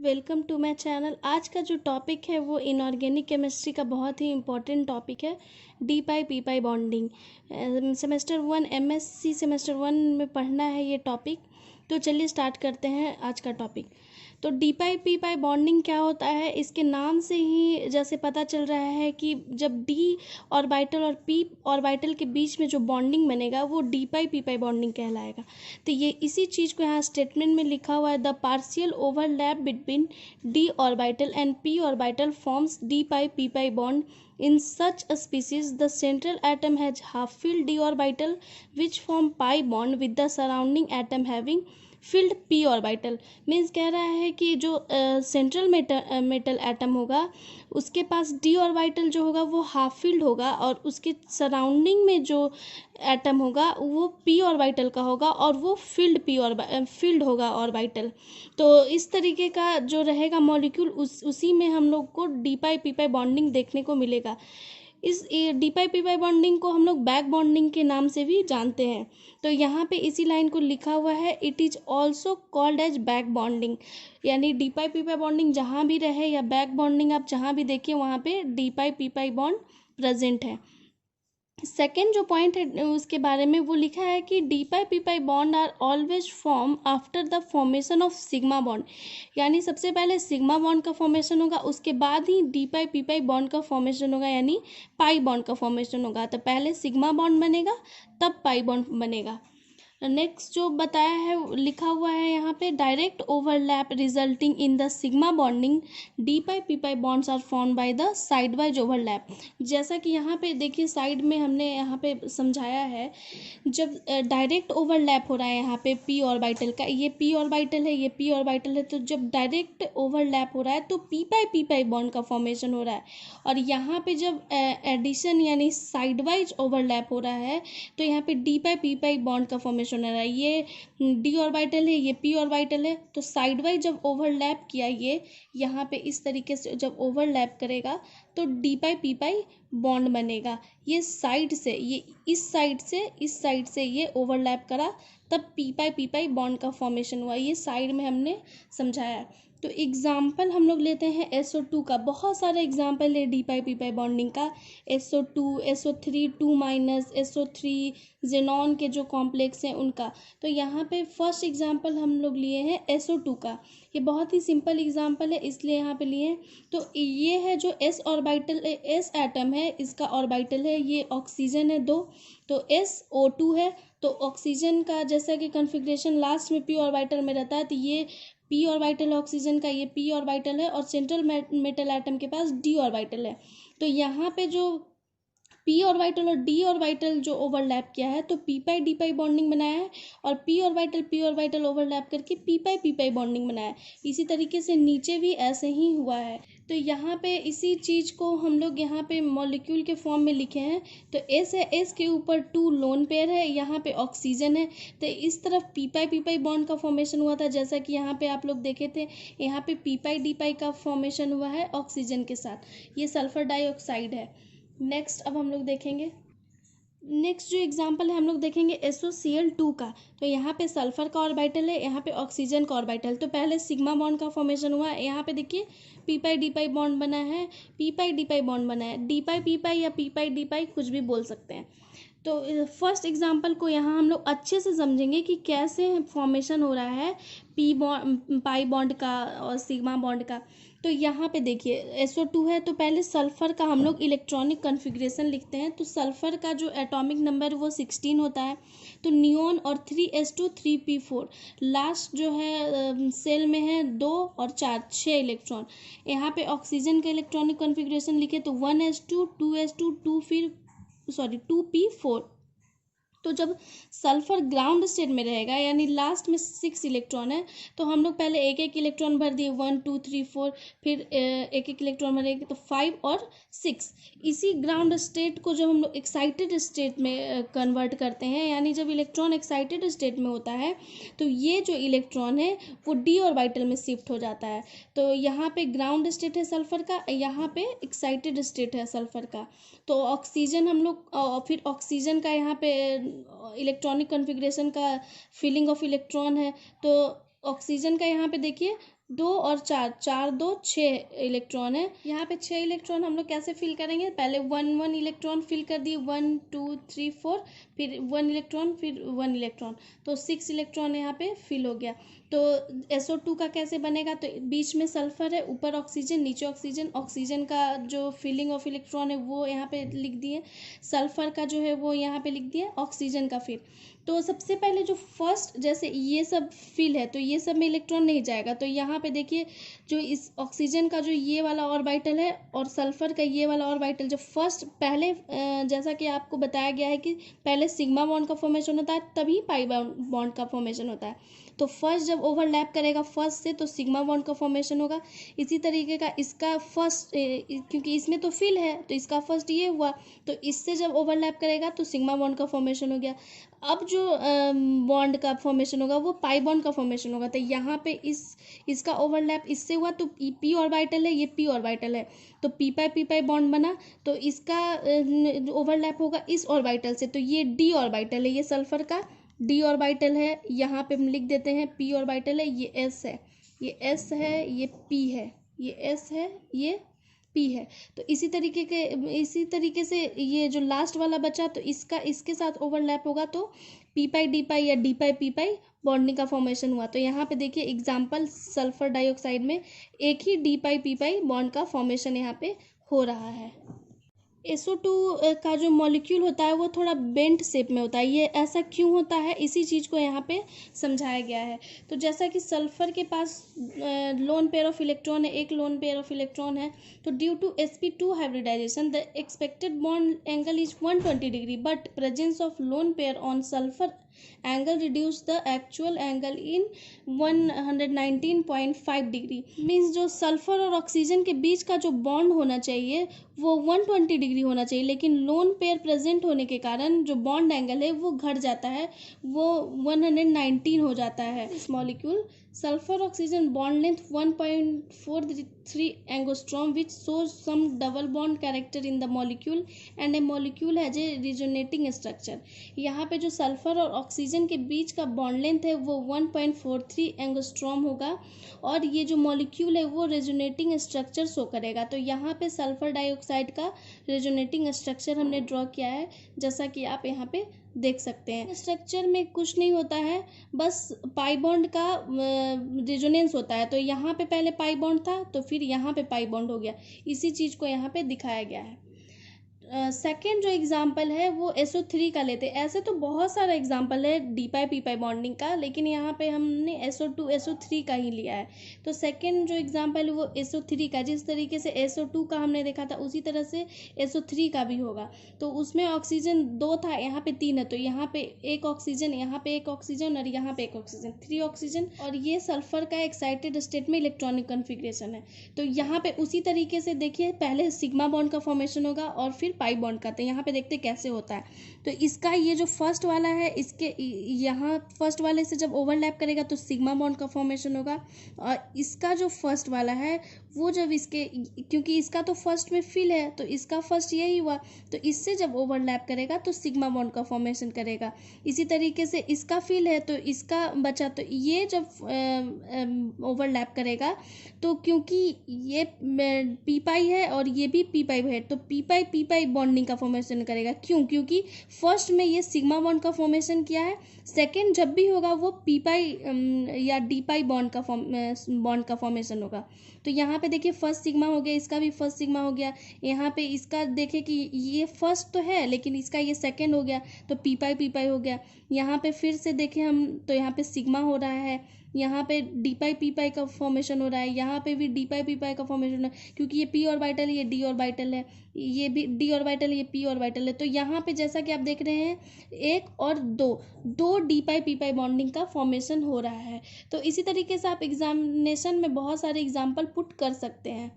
Welcome to my channel. आज का जो टॉपिक है वो इनऑर्गेनिक केमिस्ट्री का बहुत ही इम्पोर्टेंट टॉपिक है, d pi P pi bonding. Semester 1 MSc semester 1 में पढ़ना है ये टॉपिक। तो चलिए स्टार्ट करते हैं आज का टॉपिक। तो D pi P pi bonding क्या होता है, इसके नाम से ही जैसे पता चल रहा है कि जब डी ऑर्बिटल और पी ऑर्बिटल के बीच में जो बॉन्डिंग बनेगा वो D pi P pi bonding कहलाएगा। तो ये इसी चीज़ को यहाँ स्टेटमेंट में लिखा हुआ है, the partial overlap between D orbital and P orbital forms D pi P pi bond. In such a species, the central atom has half-filled d orbital, which form pi bond with the surrounding atom having filled p orbital. Means कह रहा है कि जो central metal atom होगा उसके पास d orbital जो होगा वो हाफ फिल्ड होगा, और उसके सराउंडिंग में जो एटम होगा वो p ऑर्बिटल का होगा और वो फिल्ड होगा ऑर्बिटल। तो इस तरीके का जो रहेगा मॉलिक्यूल उसी में हम लोग को D pi P pi bonding देखने को मिलेगा। इस D pi P pi bonding को हम लोग बैक बॉन्डिंग के नाम से भी जानते हैं। तो यहाँ पे इसी लाइन को लिखा हुआ है, it is also called as back bonding. यानी D pi P pi bonding जहाँ भी रहे या बैक बॉन्डिंग आप जहाँ भी देखिए वहाँ पे D pi P pi bond present है। सेकेंड जो पॉइंट है उसके बारे में वो लिखा है कि D pi P pi bond are always form after the formation of sigma bond. यानी सबसे पहले सिग्मा बॉन्ड का फॉर्मेशन होगा, उसके बाद ही D pi P pi bond का फॉर्मेशन होगा, यानी पाई बॉन्ड का फॉर्मेशन होगा। तो पहले सिग्मा बॉन्ड बनेगा तब पाई बॉन्ड बनेगा। नेक्स्ट जो बताया है लिखा हुआ है यहाँ पे, direct overlap resulting in the sigma bonding D pi P pi bonds are form by the side wise overlap. जैसा कि यहाँ पे देखिए साइड में हमने यहाँ पे समझाया है, जब डायरेक्ट ओवरलैप हो रहा है यहाँ पे पी ऑर्बिटल का, ये पी ऑर्बिटल है ये पी ऑर्बिटल है, तो जब डायरेक्ट ओवरलैप हो रहा है तो पी पाई बॉन्ड का फॉर्मेशन हो रहा है। और यहाँ पे जब एडिशन यानी साइड वाइज ओवरलैप हो रहा है तो यहाँ पे D pi P pi bond का फॉर्मेशन हो रहा है। ये डी ऑर्बिटल है ये पी ऑर्बिटल है, तो साइड वाइज जब ओवरलैप किया ये यहाँ पे इस तरीके से जब ओवरलैप करेगा तो D pi P pi bond बनेगा। ये साइड से ये इस साइड से ये ओवरलैप करा तब पी पाई बॉन्ड का फॉर्मेशन हुआ। ये साइड में हमने समझाया। तो एग्जाम्पल हम लोग लेते हैं SO2 का। बहुत सारे एग्जाम्पल है d pi P pi bonding का, SO2 SO3 2- SO3 जेनॉन के जो कॉम्प्लेक्स हैं उनका। तो यहाँ पे फर्स्ट एग्जाम्पल हम लोग लिए हैं SO2 का। ये बहुत ही सिंपल एग्जाम्पल है इसलिए यहाँ पे लिए हैं। तो ये है जो S ऑर्बिटल S एटम है, इसका ऑर्बिटल है, ये ऑक्सीजन है 2, तो SO2 है। तो ऑक्सीजन का जैसा कि कॉन्फ़िगरेशन लास्ट में पी ऑर्बिटल में रहता है, तो ये पी ऑर्बिटल ऑक्सीजन का, ये पी ऑर्बिटल है, और सेंट्रल मेटल एटम के पास डी ऑर्बिटल है। तो यहाँ पे जो पी ऑर्बिटल और डी ऑर्बिटल जो ओवरलैप किया है तो पी पाई डी पाई बॉन्डिंग बनाया है, और पी ऑर्बिटल ओवरलैप करके पी पाई बॉन्डिंग बनाया है। इसी तरीके से नीचे भी ऐसे ही हुआ है। तो यहाँ पे इसी चीज़ को हम लोग यहाँ पे मॉलिक्यूल के फॉर्म में लिखे हैं। तो एस है, एस के ऊपर 2 लोन पेयर है, यहाँ पे ऑक्सीजन है, तो इस तरफ पी पाई बॉन्ड का फॉर्मेशन हुआ था, जैसा कि यहाँ पे आप लोग देखे थे। यहाँ पे पी पाई डी पाई का फॉर्मेशन हुआ है ऑक्सीजन के साथ। ये सल्फर डाइऑक्साइड है। नेक्स्ट अब हम लोग देखेंगे, नेक्स्ट जो एग्जांपल है हम लोग देखेंगे SOCl2 का। तो यहाँ पे सल्फर का ऑर्बिटल है, यहाँ पे ऑक्सीजन का ऑर्बिटल। तो पहले सिग्मा बॉन्ड का फॉर्मेशन हुआ है, यहाँ पे देखिए पी पाई डी पाई बॉन्ड बना है, पी पाई डी पाई बॉन्ड बना है, डी पाई पी पाई या पी पाई डी पाई कुछ भी बोल सकते हैं। तो फर्स्ट एग्जांपल को यहाँ हम लोग अच्छे से समझेंगे कि कैसे फॉर्मेशन हो रहा है पाई बॉन्ड का और सिग्मा बॉन्ड का। तो यहाँ पे देखिए SO2 है, तो पहले सल्फ़र का हम लोग इलेक्ट्रॉनिक कॉन्फ़िगरेशन लिखते हैं। तो सल्फ़र का जो एटॉमिक नंबर वो 16 होता है। तो नियॉन और 3s2 3p4 लास्ट जो है सेल में है 2 और 4 6 इलेक्ट्रॉन। यहाँ पे ऑक्सीजन का इलेक्ट्रॉनिक कॉन्फ़िगरेशन लिखे तो 1s2 2s2 2p4। तो जब सल्फर ग्राउंड स्टेट में रहेगा यानी लास्ट में 6 इलेक्ट्रॉन है, तो हम लोग पहले एक एक इलेक्ट्रॉन भर दिए 1 2 3 4, फिर एक एक इलेक्ट्रॉन भरेंगे तो 5 और 6। इसी ग्राउंड स्टेट को जब हम लोग एक्साइटेड स्टेट में कन्वर्ट करते हैं, यानी जब इलेक्ट्रॉन एक्साइटेड स्टेट में होता है तो ये जो इलेक्ट्रॉन है वो डी ऑर्बिटल में शिफ्ट हो जाता है। तो यहाँ पे ग्राउंड स्टेट है सल्फर का, यहाँ पे एक्साइटेड स्टेट है सल्फर का। तो ऑक्सीजन हम लोग फिर ऑक्सीजन का यहाँ पे इलेक्ट्रॉनिक कॉन्फ़िगरेशन का फिलिंग ऑफ इलेक्ट्रॉन है। तो ऑक्सीजन का यहाँ पे देखिए दो और चार, चार दो छः इलेक्ट्रॉन है। यहाँ पे छः इलेक्ट्रॉन हम लोग कैसे फिल करेंगे, पहले वन वन इलेक्ट्रॉन फिल कर दिए, 1 2 3 4, फिर 1 इलेक्ट्रॉन, फिर 1 इलेक्ट्रॉन, तो 6 इलेक्ट्रॉन यहाँ पे फिल हो गया। तो SO2 का कैसे बनेगा, तो बीच में सल्फर है, ऊपर ऑक्सीजन, नीचे ऑक्सीजन। ऑक्सीजन का जो फिलिंग ऑफ इलेक्ट्रॉन है वो यहाँ पे लिख दिए, सल्फर का जो है वो यहाँ पे लिख दिया, ऑक्सीजन का फिर। तो सबसे पहले जो फर्स्ट, जैसे ये सब फिल है तो ये सब में इलेक्ट्रॉन नहीं जाएगा, तो यहाँ पे देखिए जो इस ऑक्सीजन का जो ये वाला ऑर्बिटल है और सल्फर का ये वाला ऑर्बिटल, जो फर्स्ट पहले जैसा कि आपको बताया गया है कि पहले सिग्मा बॉन्ड का फॉर्मेशन होता है तभी पाई बॉन्ड का फॉर्मेशन होता है। तो फर्स्ट जब ओवरलैप करेगा फर्स्ट से तो सिग्मा बॉन्ड का फॉर्मेशन होगा। इसी तरीके का इसका फर्स्ट, क्योंकि इसमें तो फिल है तो इसका फर्स्ट ये हुआ, तो इससे जब ओवरलैप करेगा तो सिग्मा बॉन्ड का फॉर्मेशन हो गया। अब जो बॉन्ड का फॉर्मेशन होगा वो पाई बॉन्ड का फॉर्मेशन होगा। तो यहाँ पे इसका ओवरलैप इससे हुआ तो पी ऑर्बिटल है, ये पी ऑर्बिटल है, तो पी पाई बॉन्ड बना, तो इसका ओवरलैप होगा इस ऑर्बिटल से, तो ये डी ऑर्बिटल है, ये सल्फर का डी ऑर्बिटल है। यहाँ पे हम लिख देते हैं पी ऑर्बिटल है, ये एस है, ये एस है, ये पी है, ये एस है, ये पी है। तो इसी तरीके से ये जो लास्ट वाला बचा तो इसका इसके साथ ओवरलैप होगा तो पी पाई डी पाई या D pi P pi bonding का फॉर्मेशन हुआ। तो यहाँ पे देखिए एग्जाम्पल, सल्फर डाइऑक्साइड में एक ही D pi P pi bond का फॉर्मेशन यहाँ पे हो रहा है। SO2 का जो मॉलिक्यूल होता है वो थोड़ा बेंट शेप में होता है। ये ऐसा क्यों होता है, इसी चीज़ को यहाँ पे समझाया गया है। तो जैसा कि सल्फर के पास लोन पेयर ऑफ इलेक्ट्रॉन है, एक लोन पेयर ऑफ इलेक्ट्रॉन है, तो due to sp2 hybridisation the expected bond angle is 120 degree, but presence of lone pair on sulphur angle reduce the actual angle in 119.5 degree. Means जो sulphur और oxygen के बीच का जो bond होना चाहिए वो 120 डिग्री होना चाहिए, लेकिन लोन पेयर प्रेजेंट होने के कारण जो बॉन्ड एंगल है वो घट जाता है, वो 119 हो जाता है। इस molecule sulphur oxygen bond length 1.43 angstrom which shows some double bond character in the molecule and a molecule has a resonating structure। यहाँ पे जो सल्फर और ऑक्सीजन के बीच का बॉन्ड लेंथ है वो 1.43 एंगस्ट्रॉम होगा और ये जो मॉलिक्यूल है वो रेजोनेटिंग स्ट्रक्चर शो करेगा। तो यहाँ पे सल्फर डाइऑक्साइड का रेजोनेटिंग स्ट्रक्चर हमने ड्रॉ किया है, जैसा कि आप यहाँ पे देख सकते हैं। स्ट्रक्चर में कुछ नहीं होता है, बस पाई बॉन्ड का रेजोनेंस होता है। तो यहाँ पे पहले पाई बॉन्ड था तो फिर यहाँ पे पाई बॉन्ड हो गया, इसी चीज़ को यहाँ पे दिखाया गया है। सेकेंड जो एग्जाम्पल है वो SO3 का लेते हैं। ऐसे तो बहुत सारा एग्जाम्पल है d pi P pi bonding का, लेकिन यहाँ पे हमने SO2 SO3 का ही लिया है। तो सेकेंड जो एग्जाम्पल है वो SO3 का, जिस तरीके से SO2 का हमने देखा था उसी तरह से SO3 का भी होगा। तो उसमें ऑक्सीजन 2 था, यहाँ पे 3 है, तो यहाँ पे एक ऑक्सीजन, यहाँ पे एक ऑक्सीजन और यहाँ पे एक ऑक्सीजन, 3 ऑक्सीजन। और ये सल्फर का एक्साइटेड स्टेट में इलेक्ट्रॉनिक कन्फिग्रेशन है। तो यहाँ पे उसी तरीके से देखिए, पहले सिग्मा बॉन्ड का फॉर्मेशन होगा और फिर पाई बॉन्ड का। तो यहाँ पे देखते कैसे होता है। तो इसका ये जो फर्स्ट वाला है, इसके यहाँ फर्स्ट वाले से जब ओवरलैप करेगा तो सिग्मा बॉन्ड का फॉर्मेशन होगा, और इसका जो फर्स्ट वाला है वो जब इसके, क्योंकि इसका तो फर्स्ट में फिल है तो इसका फर्स्ट यही हुआ, तो इससे जब ओवरलैप करेगा तो सिग्मा बॉन्ड का फॉर्मेशन करेगा। इसी तरीके से इसका फिल है तो इसका बचा, तो ये जब ओवरलैप करेगा तो क्योंकि ये पी पाई है और ये भी पी पाई है, तो पी पाई बॉन्डिंग का फॉर्मेशन करेगा। क्योंकि फर्स्ट में ये सिग्मा बॉन्ड का फॉर्मेशन किया है, सेकेंड जब भी होगा वो पी पाई या डी पाई बॉन्ड का फॉर्मेशन होगा। तो यहाँ पे देखिए फर्स्ट सिग्मा हो गया, इसका भी फर्स्ट सिग्मा हो गया। यहाँ पे इसका देखे कि ये फर्स्ट तो है लेकिन इसका ये सेकेंड हो गया, तो पी पाई हो गया। यहाँ पे फिर से देखें हम तो यहाँ पे सिग्मा हो रहा है, यहाँ पे डी पाई पी पाई का फॉर्मेशन हो रहा है, यहाँ पे भी डी पाई पी पाई का फॉर्मेशन है, क्योंकि ये पी ऑर्बिटल है, ये डी ऑर्बिटल है, ये भी डी ऑर्बिटल है, ये पी ऑर्बिटल है। तो यहाँ पे जैसा कि आप देख रहे हैं एक और दो D pi P pi bonding का फॉर्मेशन हो रहा है। तो इसी तरीके से आप एग्जामिनेशन में बहुत सारे एग्जाम्पल पुट कर सकते हैं।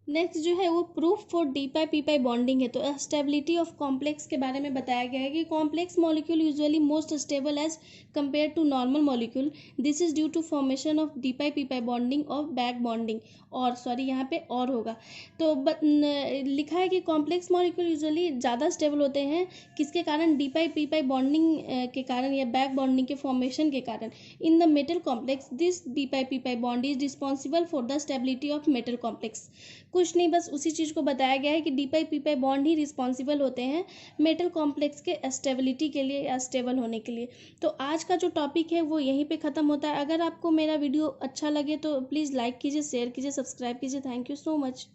नेक्स्ट जो है वो proof for D pi P pi bonding है। तो स्टेबिलिटी ऑफ कॉम्प्लेक्स के बारे में बताया गया है कि complex molecule usually most stable as compare to normal molecule. This is due to formation of D pi P pi bonding of back bonding. और सॉरी यहाँ पे और होगा तो लिखा है कि कॉम्प्लेक्स मॉलिक्यूल यूजुअली ज़्यादा स्टेबल होते हैं किसके कारण, D pi P pi bonding के कारण या बैक बॉन्डिंग के फॉर्मेशन के कारण। In the metal complex this D pi P pi bond is responsible for the stability of metal complex. कुछ नहीं, बस उसी चीज़ को बताया गया है कि D pi P pi bond ही रिस्पॉन्सिबल होते हैं मेटल कॉम्प्लेक्स के स्टेबिलिटी के लिए या स्टेबल होने के लिए। तो आज का जो टॉपिक है वो यहीं पे ख़त्म होता है। अगर आपको मेरा वीडियो अच्छा लगे तो प्लीज़ लाइक कीजिए, शेयर कीजिए, सब्सक्राइब कीजिए। Thank you so much.